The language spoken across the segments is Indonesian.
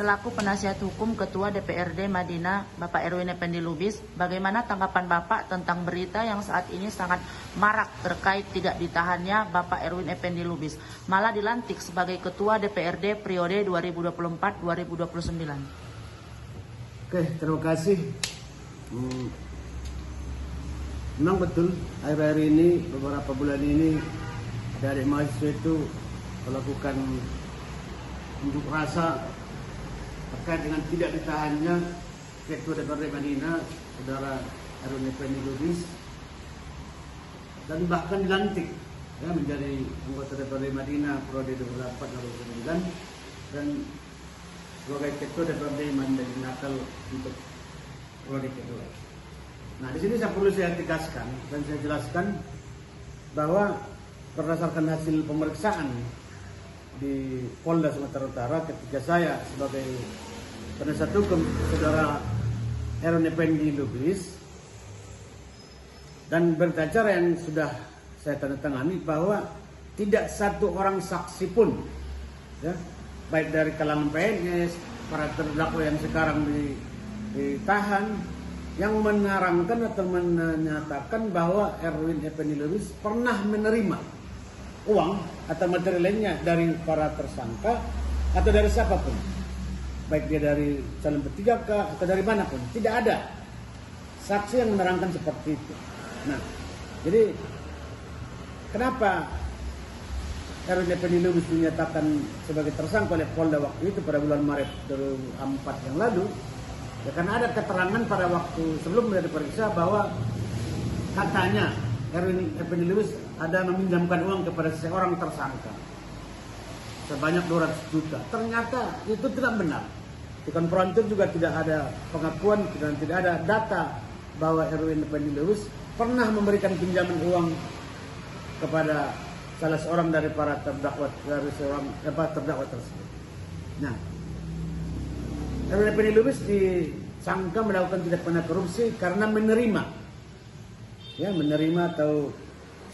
Selaku penasihat hukum Ketua DPRD Madinah, Bapak Erwin Effendi Lubis, bagaimana tanggapan Bapak tentang berita yang saat ini sangat marak terkait tidak ditahannya Bapak Erwin Effendi Lubis, malah dilantik sebagai Ketua DPRD periode 2024-2029? Oke, terima kasih. Memang betul, akhir-akhir ini, beberapa bulan ini, dari mahasiswa itu melakukan unjuk rasa terkait dengan tidak ditahannya Ketua DPRD Madinah, Saudara Erwin Effendi Lubis, dan bahkan dilantik menjadi anggota DPRD Madinah periode 2024-2029 dan sebagai Ketua DPRD Madinah Natal untuk periode kedua. Nah, di sini perlu saya tegaskan dan saya jelaskan bahwa berdasarkan hasil pemeriksaan di Polda Sumatera Utara ketika saya sebagai penasihat hukum Saudara Erwin Effendi Lubis dan berita acara yang sudah saya tandatangani bahwa tidak satu orang saksi pun, baik dari kalangan PNS, para terdakwa yang sekarang ditahan, yang mengarangkan atau menyatakan bahwa Erwin Effendi Lubis pernah menerima uang atau materi lainnya dari para tersangka atau dari siapapun, baik dia dari calon P3K atau dari manapun. Tidak ada saksi yang menerangkan seperti itu. Nah, jadi kenapa Erwin Effendi Lubis dinyatakan sebagai tersangka oleh Polda waktu itu pada bulan Maret 2024 yang lalu? Ya, karena ada keterangan pada waktu sebelum dia diperiksa bahwa katanya Erwin Effendi Lubis ada meminjamkan uang kepada seorang tersangka sebanyak 200 juta. Ternyata itu tidak benar. Di konfrontir juga tidak ada pengakuan dan tidak ada data bahwa Erwin Effendi Lubis pernah memberikan pinjaman uang kepada salah seorang dari para terdakwa terdakwa tersebut. Nah, Erwin Effendi Lubis disangka melakukan tindak pidana korupsi karena menerima atau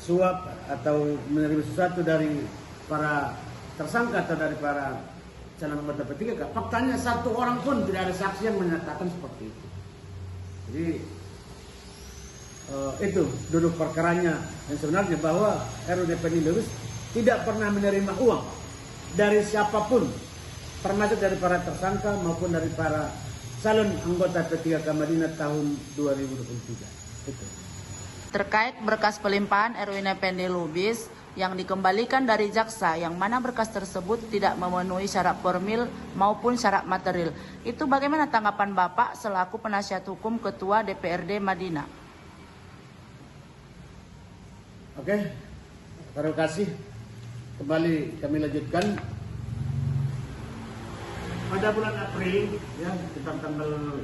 suap atau menerima sesuatu dari para tersangka atau dari para calon anggota P3K. Faktanya satu orang pun tidak ada saksi yang menyatakan seperti itu. Jadi itu duduk perkaranya yang sebenarnya bahwa Erwin Effendi Lubis tidak pernah menerima uang dari siapapun, termasuk dari para tersangka maupun dari para calon anggota P3K Madinah tahun 2023. Itu. Terkait berkas pelimpahan Erwin Effendi Lubis yang dikembalikan dari jaksa yang mana berkas tersebut tidak memenuhi syarat formil maupun syarat material. Itu bagaimana tanggapan Bapak selaku penasihat hukum Ketua DPRD Madinah? Oke, terima kasih. Kembali kami lanjutkan. Pada bulan April, sekitar tanggal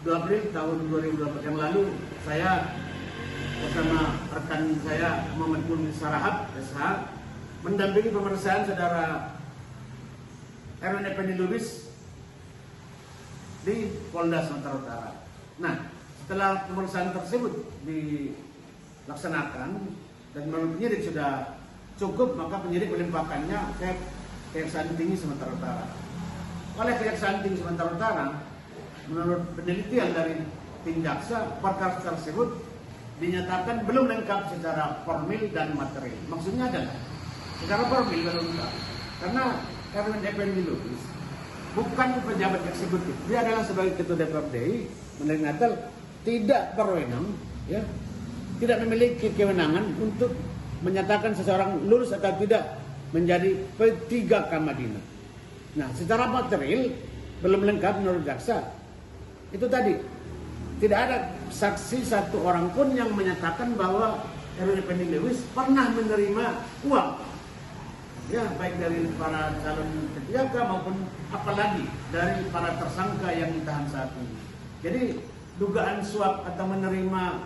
2 April tahun 2024 yang lalu, saya bersama rekan saya Muhammad Kulmi Sarahab SH mendampingi pemeriksaan Saudara Erwin Effendi Lubis di Polda Sumatera Utara. Nah, setelah pemeriksaan tersebut dilaksanakan dan menurut penyidik sudah cukup, maka penyidik melimpahkannya ke Kejaksaan Tinggi Sumatera Utara. Oleh Kejaksaan Tinggi Sumatera Utara, menurut penelitian dari tim jaksa, perkara tersebut dinyatakan belum lengkap secara formil dan material. Maksudnya adalah secara formil belum lengkap karena Erwin Effendi Lubis bukan pejabat eksekutif. Dia adalah sebagai Ketua DPRD Madinah Natal tidak berwenang, tidak memiliki kewenangan untuk menyatakan seseorang lulus atau tidak menjadi P3K Madinah. Nah, secara material belum lengkap menurut jaksa. Itu tadi. Tidak ada saksi satu orang pun yang menyatakan bahwa Erwin Effendi Lubis pernah menerima uang, baik dari para calon P3K maupun apalagi dari para tersangka yang ditahan saat ini. Jadi dugaan suap atau menerima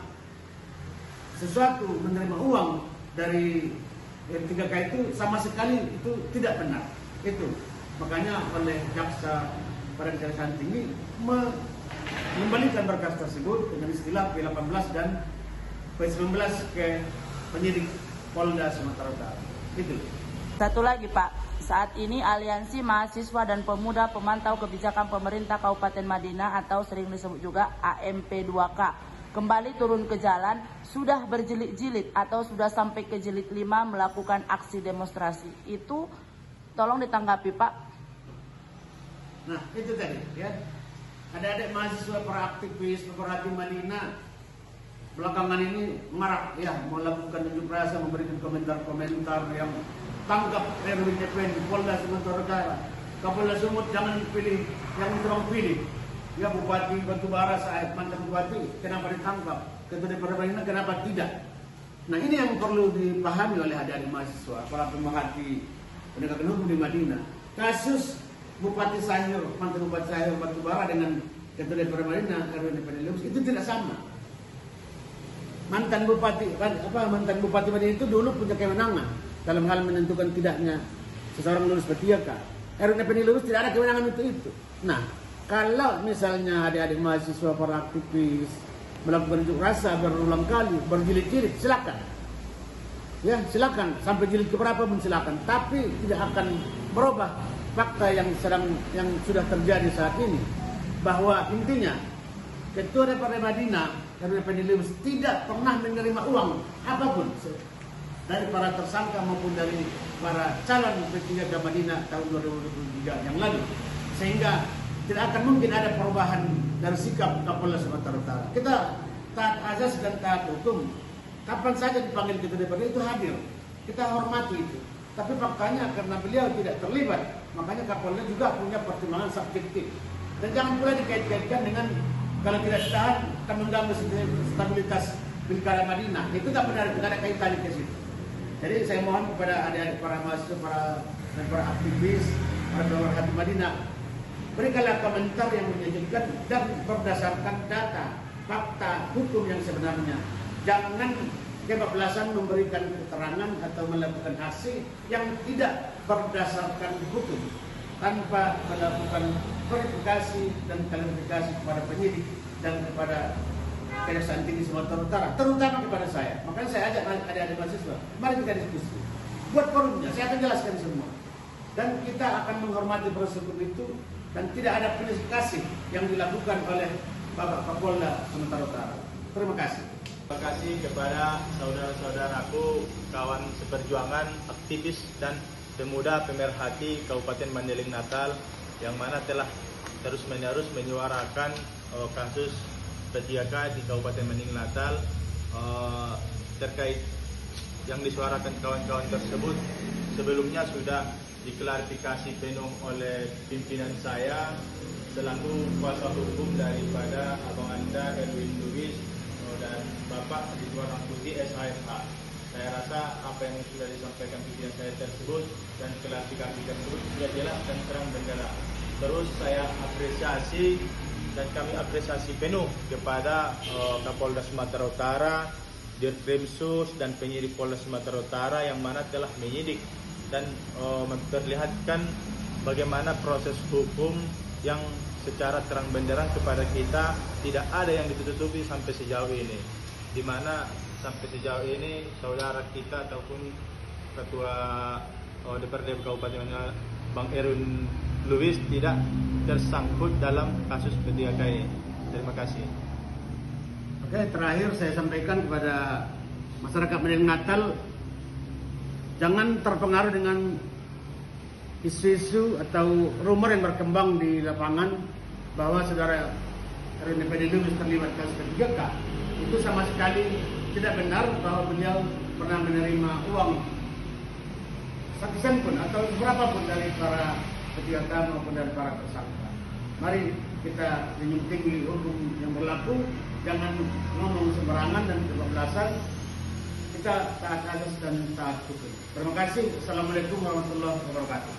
sesuatu, menerima uang dari P3K itu sama sekali itu tidak benar. Itu makanya oleh jaksa pada Kejaksaan Tinggi mengembalikan berkas tersebut dengan istilah P18 dan P19 ke penyidik Polda Sumatera Utara. Itu. Satu lagi Pak, saat ini Aliansi Mahasiswa dan Pemuda Pemantau Kebijakan Pemerintah Kabupaten Madinah atau sering disebut juga AMP2K kembali turun ke jalan, sudah berjilid-jilid atau sudah sampai ke jilid 5 melakukan aksi demonstrasi. Itu tolong ditanggapi Pak. Nah itu tadi ya, adik-adik mahasiswa para aktivis pemerhati Madinah belakangan ini marak ya melakukan unjuk rasa, memberikan komentar-komentar yang tangkap Erwin Effendi, Polda Sumatera Utara, Kapolda Sumut jangan pilih yang terang pilih. Ya Bupati Batubara saat mantan Bupati kenapa ditangkap, Ketua DPR Madinah kenapa tidak? Nah ini yang perlu dipahami oleh adik-adik mahasiswa, para pemerhati penegakan hukum di Madinah. Kasus Bupati Sayur, mantan Bupati Sayur Batubara dengan Ketua DPR Madinah Erwin Effendi itu tidak sama. Mantan Bupati Madinah itu dulu punya kewenangan dalam hal menentukan tidaknya seseorang lulus P3K. Erwin Effendi lulus tidak ada kewenangan itu. Nah, kalau misalnya adik-adik mahasiswa para aktivis melakukan unjuk rasa berulang kali, berjilid-jilid, silakan. Ya, silakan sampai jilid keberapa pun silakan, tapi tidak akan merubah fakta yang sudah terjadi saat ini, bahwa intinya Ketua DPR Madinah Erwin Effendi tidak pernah menerima uang apapun dari para tersangka maupun dari para calon P3K Madinah tahun 2023 yang lalu, sehingga tidak akan mungkin ada perubahan dari sikap Kapolda Sumatera Utara. Kita taat azas dan taat hukum. Kapan saja dipanggil Ketua DPR itu hadir. Kita hormati itu. Tapi faktanya karena beliau tidak terlibat, makanya Kapolda juga punya pertimbangan subjektif. Dan jangan pula dikait-kaitkan dengan kalau tidak ditahan akan mengganggu stabilitas Pilkada Madinah. Itu tak benar, tidak ada kaitannya ke situ. Jadi saya mohon kepada adik-adik para mahasiswa, para aktivis, para pemerhati Madinah, berikanlah komentar yang menyejukkan dan berdasarkan data, fakta, hukum yang sebenarnya. Jangan kebablasan memberikan keterangan atau melakukan aksi yang tidak berdasarkan hukum, tanpa melakukan verifikasi dan klarifikasi kepada penyidik dan kepada Kejaksaan Tinggi Sumatera Utara, terutama kepada saya. Makanya saya ajak adik-adik mahasiswa, mari kita diskusi. Buat forumnya, saya akan jelaskan semua. Dan kita akan menghormati proses hukum itu dan tidak ada verifikasi yang dilakukan oleh Bapak Kapolda Sumatera Utara. Terima kasih. Terima kasih kepada saudara-saudaraku, kawan seperjuangan, aktivis dan pemuda pemerhati Kabupaten Mandailing Natal yang mana telah terus-menerus menyuarakan kasus P3K di Kabupaten Mandailing Natal. Terkait yang disuarakan kawan-kawan tersebut sebelumnya sudah diklarifikasi penuh oleh pimpinan saya selaku kuasa hukum daripada Abang Anda Erwin Lubis dan Bapak Ridwan Rahmudi SHMH. Saya rasa apa yang sudah disampaikan pimpinan saya tersebut dan klarifikasi tersebut sudah jelas dan terang benderang. Terus saya apresiasi dan kami apresiasi penuh kepada Kapolda Sumatera Utara, Dirkrimsus dan penyidik Polda Sumatera Utara yang mana telah menyidik dan memperlihatkan bagaimana proses hukum yang secara terang benderang kepada kita tidak ada yang ditutupi sampai sejauh ini, di mana sampai sejauh ini saudara kita ataupun Ketua DPRD Kabupaten Bang Erwin Lubis tidak tersangkut dalam kasus P3K ini. Terima kasih. Oke, terakhir saya sampaikan kepada masyarakat Mandailing Natal, jangan terpengaruh dengan isu-isu atau rumor yang berkembang di lapangan bahwa saudara Erwin Effendi Lubis terlibat kasus P3K. Itu sama sekali tidak benar bahwa beliau pernah menerima uang satu sen pun atau berapapun dari para P3K maupun dari para tersangka. Mari kita junjung tinggi hukum yang berlaku, jangan ngomong sembarangan dan kebablasan. Kita taat azas dan taat hukum. Terima kasih. Assalamualaikum warahmatullahi wabarakatuh.